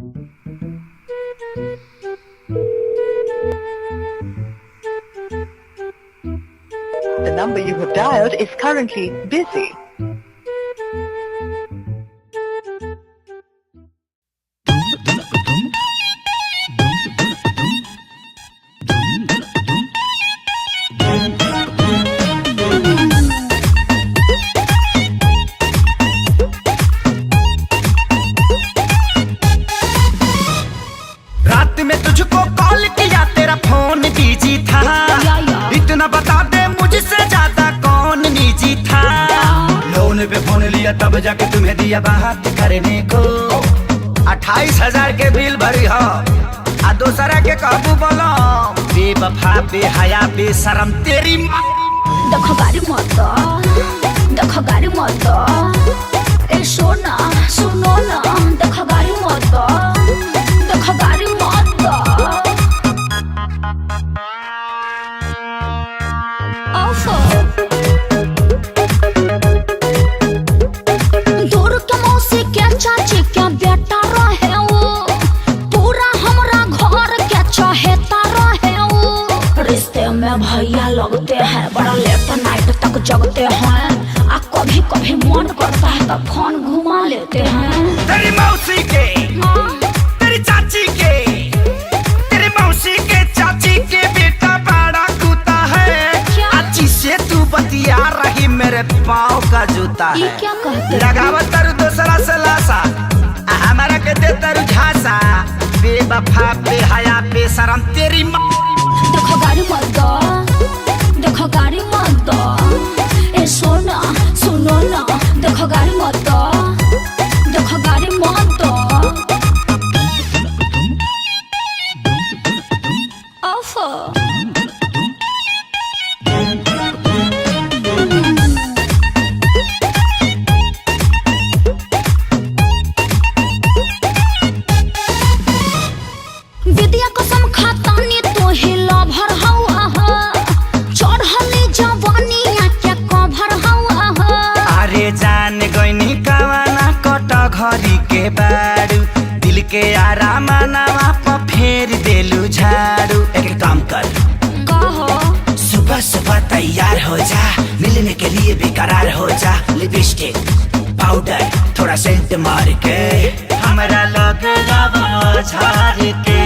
The number you have dialed is currently busy. रात में तुझको कॉल किया तेरा फोन बिजी था। इतना बता दे मुझसे ज्यादा कौन निजी था। लोन पे फोन लिया तब जाके तुम्हें दिया बात करने को। 28,000 के बिल भरी हो आ दूसरा के काबू बोलो। बेवफा बेहया बेशरम तेरी माँ। देखो गाड़ी मत, देखो गाड़ी मत, ए सोना सुनो ना, देखो गाड़ी मत, देखो गाड़ी मत। दूर के मौसी के चाची के बेटा रहे वो, पूरा हमरा घर के चहेता रहे वो। रिश्ते में भैया लगते हैं, बड़ा लेट नाइट तक जगते हैं। आ कभी कभी मन करता है तो फोन घुमा लेते हैं। तेरी मौसी के, तेरी चाची के, तेरी मौसी के चाची के बेटा बड़ा कूता है। अच्छी से तू बतिया रही मेरे पाँव का जूता है। ये क्या कहते हैं? लगावत तरु दूसरा से लासा, हमारा के दे तरु झांसा। बेवफा बेहया बेशरम तेरी माँ। देखो गाड़ी मत दो, देखो गाड़ी मत दो, ए सोना सुनो ना, देखो गाड़ी मत दो, देखो गाड़ी मत दो। ओफो विद्या कसम खाता नी तो हिला भर हवा हा। चढ़ली जवानी के कभर हवा हा। अरे जान गईनी कवाना कट घरी के बारू। दिल के आराम नवा पर फेर देलू झाड़ू। एक काम कर, कहो सुबह सुबह तैयार हो जा, मिलने के लिए बेकरार हो जा। लिपस्टिक पाउडर थोड़ा सेंट मार के हमरा लगे झाड़ के।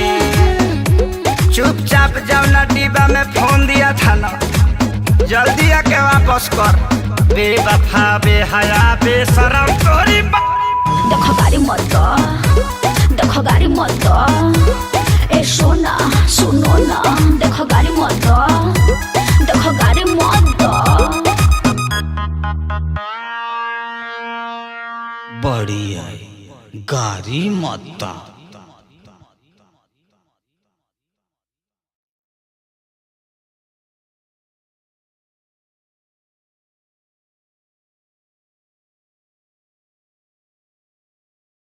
चुपचाप जाओ ना, डिब्बा में फोन दिया था ना, जल्दी आके वापस कर। बेवफा बेहया बेशरम तोरी माँ। देखो गाड़ी मत दो, देखो गाड़ी मत दो, ए सोना सुनो ना, देखो गाड़ी मत दो, देखो गाड़ी मत दो। बड़ी आई गाड़ी मत दो।